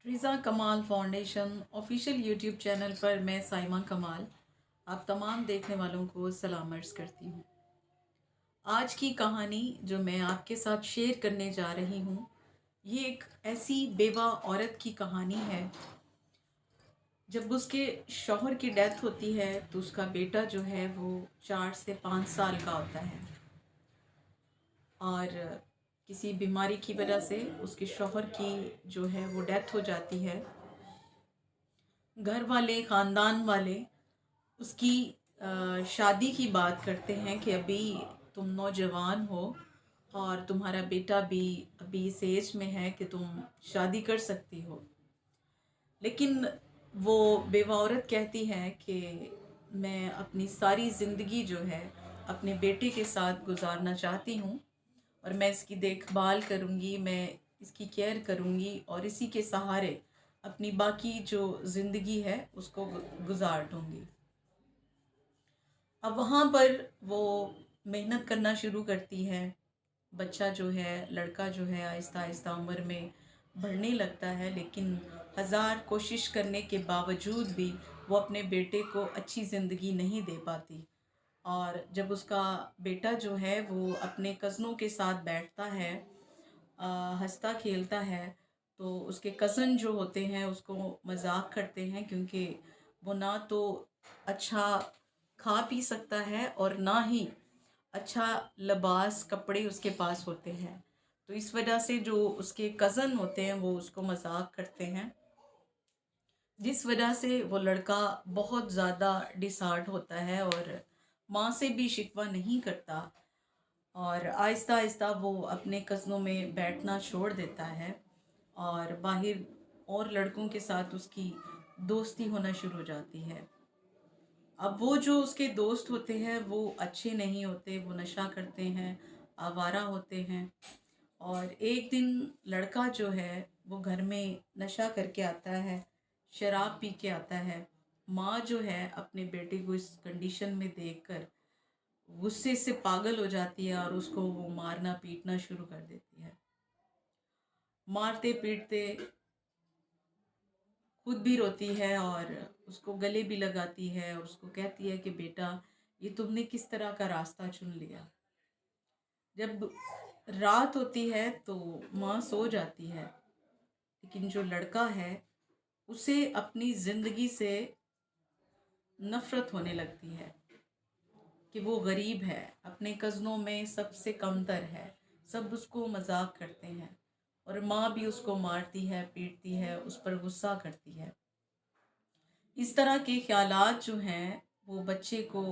रिज़ा कमाल foundation official YouTube channel पर मैं साइमा कमाल आप तमाम देखने वालों को सलाम अर्ज़ करती हूँ। आज की कहानी जो मैं आपके साथ शेयर करने जा रही हूँ, ये एक ऐसी बेवा औरत की कहानी है। जब उसके शौहर की डेथ होती है तो उसका बेटा जो है वो 4 से 5 साल का होता है और किसी बीमारी की वजह से उसके शौहर की जो है वो डेथ हो जाती है। घर वाले ख़ानदान वाले उसकी शादी की बात करते हैं कि अभी तुम नौजवान हो और तुम्हारा बेटा भी अभी इस एज में है कि तुम शादी कर सकती हो। लेकिन वो बेवा औरत कहती है कि मैं अपनी सारी ज़िंदगी जो है अपने बेटे के साथ गुजारना चाहती हूँ और मैं इसकी देखभाल करूँगी, मैं इसकी केयर करूँगी और इसी के सहारे अपनी बाकी जो ज़िंदगी है उसको गुजार दूँगी। अब वहाँ पर वो मेहनत करना शुरू करती है। बच्चा जो है, लड़का जो है आहिस्ता आहिस्ता उम्र में बढ़ने लगता है, लेकिन हज़ार कोशिश करने के बावजूद भी वो अपने बेटे को अच्छी ज़िंदगी नहीं दे पाती। और जब उसका बेटा जो है वो अपने कज़नों के साथ बैठता है, हँसता खेलता है, तो उसके कज़न जो होते हैं उसको मजाक करते हैं, क्योंकि वो ना तो अच्छा खा पी सकता है और ना ही अच्छा लिबास कपड़े उसके पास होते हैं। तो इस वजह से जो उसके कज़न होते हैं वो उसको मजाक करते हैं, जिस वजह से वो लड़का बहुत ज़्यादा डिसहार्ट होता है और माँ से भी शिकवा नहीं करता और आहिस्ता आहिस्ता वो अपने कज़नों में बैठना छोड़ देता है और बाहर और लड़कों के साथ उसकी दोस्ती होना शुरू हो जाती है। अब वो जो उसके दोस्त होते हैं वो अच्छे नहीं होते, वो नशा करते हैं, आवारा होते हैं। और एक दिन लड़का जो है वो घर में नशा करके आता है, शराब पी के आता है। माँ जो है अपने बेटे को इस कंडीशन में देखकर गुस्से से पागल हो जाती है और उसको वो मारना पीटना शुरू कर देती है। मारते पीटते खुद भी रोती है और उसको गले भी लगाती है और उसको कहती है कि बेटा, ये तुमने किस तरह का रास्ता चुन लिया। जब रात होती है तो माँ सो जाती है, लेकिन जो लड़का है उसे अपनी ज़िंदगी से नफ़रत होने लगती है कि वो गरीब है, अपने कज़नों में सबसे कमतर है, सब उसको मजाक करते हैं और माँ भी उसको मारती है, पीटती है, उस पर गुस्सा करती है। इस तरह के ख्यालात जो हैं वो बच्चे को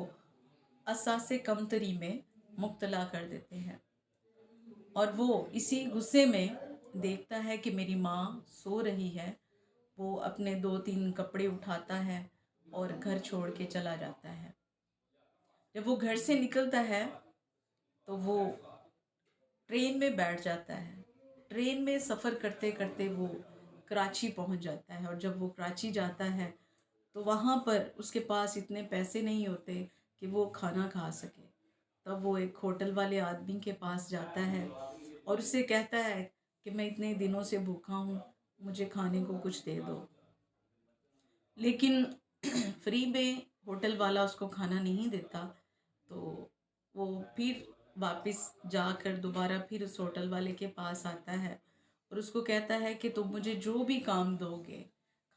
असासे कमतरी में मुब्तला कर देते हैं और वो इसी गुस्से में देखता है कि मेरी माँ सो रही है। वो अपने 2-3 कपड़े उठाता है और घर छोड़ के चला जाता है। जब वो घर से निकलता है तो वो ट्रेन में बैठ जाता है। ट्रेन में सफ़र करते करते वो कराची पहुंच जाता है और जब वो कराची जाता है तो वहाँ पर उसके पास इतने पैसे नहीं होते कि वो खाना खा सके। तब वो एक होटल वाले आदमी के पास जाता है और उससे कहता है कि मैं इतने दिनों से भूखा हूँ, मुझे खाने को कुछ दे दो। लेकिन फ्री में होटल वाला उसको खाना नहीं देता। तो वो फिर वापस जाकर दोबारा फिर उस होटल वाले के पास आता है और उसको कहता है कि तुम मुझे जो भी काम दोगे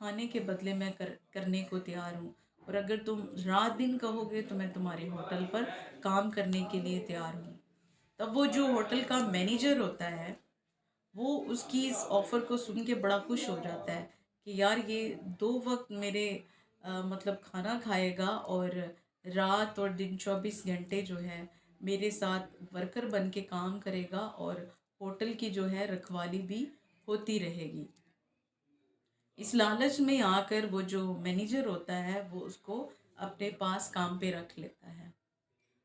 खाने के बदले मैं करने को तैयार हूँ, और अगर तुम रात दिन कहोगे तो मैं तुम्हारे होटल पर काम करने के लिए तैयार हूँ। तब वो जो होटल का मैनेजर होता है वो उसकी इस ऑफ़र को सुन के बड़ा खुश हो जाता है कि यार ये 2 वक़्त मेरे मतलब खाना खाएगा और रात और दिन 24 घंटे जो है मेरे साथ वर्कर बन के काम करेगा और होटल की जो है रखवाली भी होती रहेगी। इस लालच में आकर वो जो मैनेजर होता है वो उसको अपने पास काम पे रख लेता है।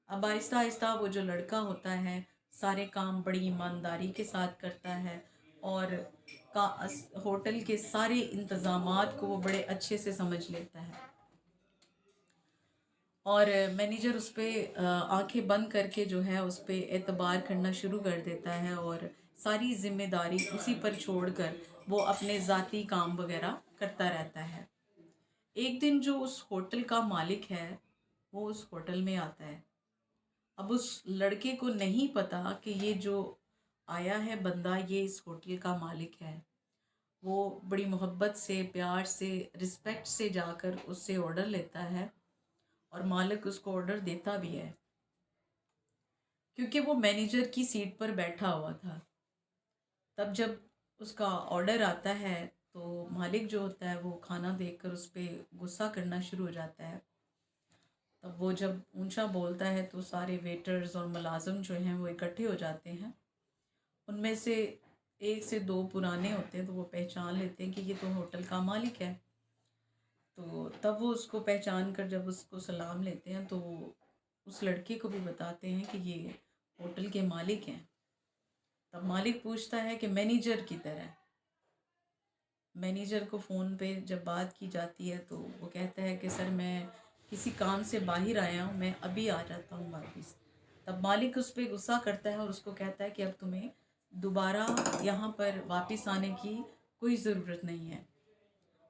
अब आहिस्ता आहिस्ता वो जो लड़का होता है सारे काम बड़ी ईमानदारी के साथ करता है और होटल के सारे इंतज़ामात को वो बड़े अच्छे से समझ लेता है और मैनेजर उस पर आंखें बंद करके जो है उस पर एतबार करना शुरू कर देता है और सारी जिम्मेदारी उसी पर छोड़कर वो अपने ज़ाती काम वगैरह करता रहता है। एक दिन जो उस होटल का मालिक है, वो उस होटल में आता है। अब उस लड़के को नहीं पता कि ये जो आया है बंदा, ये इस होटल का मालिक है। वो बड़ी मोहब्बत से, प्यार से, रिस्पेक्ट से जाकर उससे ऑर्डर लेता है और मालिक उसको ऑर्डर देता भी है, क्योंकि वो मैनेजर की सीट पर बैठा हुआ था। तब जब उसका ऑर्डर आता है तो मालिक जो होता है वो खाना देखकर उस पर गुस्सा करना शुरू हो जाता है। तब वो जब ऊंचा बोलता है तो सारे वेटर्स और मुलाजिम जो हैं वो इकट्ठे हो जाते हैं। उनमें से एक से दो पुराने होते हैं तो वो पहचान लेते हैं कि ये तो होटल का मालिक है। तो तब वो उसको पहचान कर जब उसको सलाम लेते हैं तो वो उस लड़के को भी बताते हैं कि ये होटल के मालिक हैं। तब मालिक पूछता है कि मैनेजर की तरह। मैनेजर को फ़ोन पे जब बात की जाती है तो वो कहता है कि सर मैं किसी काम से बाहर आया हूँ, मैं अभी आ जाता हूँ वापस। तब मालिक उस पर गुस्सा करता है और उसको कहता है कि अब तुम्हें दोबारा यहाँ पर वापस आने की कोई ज़रूरत नहीं है।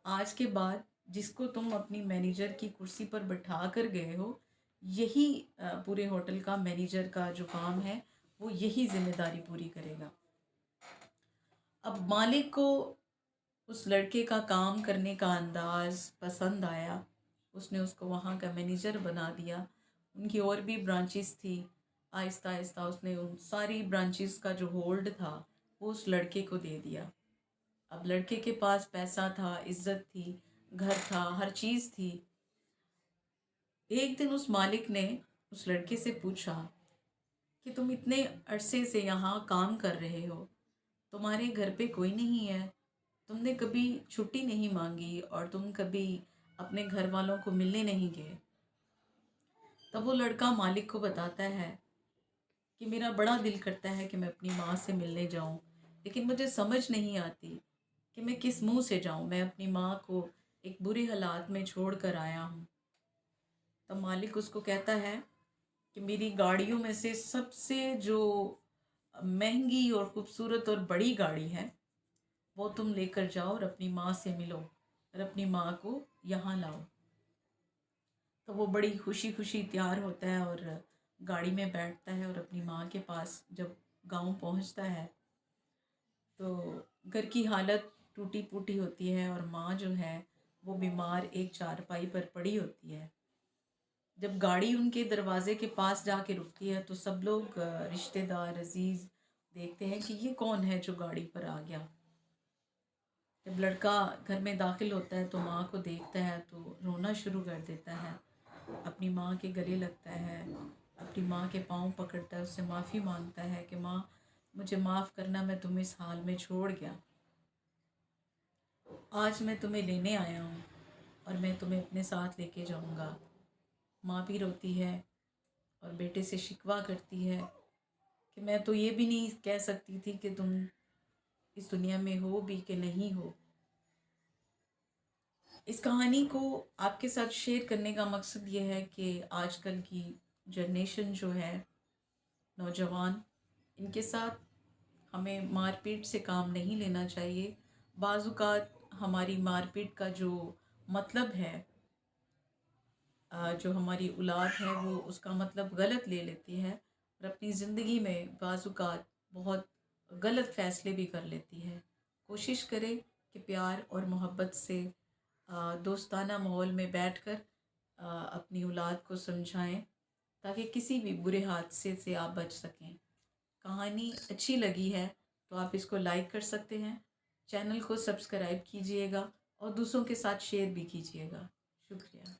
आज के बाद जिसको तुम अपनी मैनेजर की कुर्सी पर बैठा कर गए हो, यही पूरे होटल का मैनेजर का जो काम है वो यही जिम्मेदारी पूरी करेगा। अब मालिक को उस लड़के का काम करने का अंदाज पसंद आया। उसने उसको वहाँ का मैनेजर बना दिया। उनकी और भी ब्रांचेस थी। आहिस्ता आहिस्ता उसने उन सारी ब्रांचेस का जो होल्ड था वो उस लड़के को दे दिया। अब लड़के के पास पैसा था, इज्जत थी, घर था, हर चीज़ थी। एक दिन उस मालिक ने उस लड़के से पूछा कि तुम इतने अरसे से यहाँ काम कर रहे हो, तुम्हारे घर पे कोई नहीं है, तुमने कभी छुट्टी नहीं मांगी और तुम कभी अपने घर वालों को मिलने नहीं गए। तब वो लड़का मालिक को बताता है कि मेरा बड़ा दिल करता है कि मैं अपनी माँ से मिलने जाऊँ, लेकिन मुझे समझ नहीं आती कि मैं किस मुंह से जाऊँ। मैं अपनी माँ को एक बुरे हालात में छोड़ कर आया हूँ। तब मालिक उसको कहता है कि मेरी गाड़ियों में से सबसे जो महंगी और खूबसूरत और बड़ी गाड़ी है वो तुम लेकर जाओ और अपनी माँ से मिलो और अपनी माँ को यहाँ लाओ। तो वो बड़ी खुशी खुशी तैयार होता है और गाड़ी में बैठता है और अपनी माँ के पास जब गांव पहुँचता है तो घर की हालत टूटी फूटी होती है और माँ जो है वो बीमार एक चारपाई पर पड़ी होती है। जब गाड़ी उनके दरवाजे के पास जाके रुकती है तो सब लोग रिश्तेदार अजीज़ देखते हैं कि ये कौन है जो गाड़ी पर आ गया। जब लड़का घर में दाखिल होता है तो माँ को देखता है तो रोना शुरू कर देता है, अपनी माँ के गले लगता है, अपनी माँ के पाँव पकड़ता है, उससे माफ़ी मांगता है कि माँ मुझे माफ़ करना, मैं तुम्हें इस हाल में छोड़ गया। आज मैं तुम्हें लेने आया हूँ और मैं तुम्हें अपने साथ लेके जाऊँगा। माँ भी रोती है और बेटे से शिकवा करती है कि मैं तो ये भी नहीं कह सकती थी कि तुम इस दुनिया में हो भी कि नहीं हो। इस कहानी को आपके साथ शेयर करने का मकसद ये है कि आजकल की जनरेशन जो है, नौजवान, इनके साथ हमें मारपीट से काम नहीं लेना चाहिए। बाज़-औक़ात हमारी मारपीट का जो मतलब है, जो हमारी औलाद है वो उसका मतलब गलत ले लेती है और अपनी ज़िंदगी में बाज़-औक़ात बहुत गलत फ़ैसले भी कर लेती है। कोशिश करें कि प्यार और मोहब्बत से दोस्ताना माहौल में बैठकर अपनी औलाद को समझाएं ताकि किसी भी बुरे हादसे से आप बच सकें। कहानी अच्छी लगी है तो आप इसको लाइक कर सकते हैं, चैनल को सब्सक्राइब कीजिएगा और दूसरों के साथ शेयर भी कीजिएगा। शुक्रिया।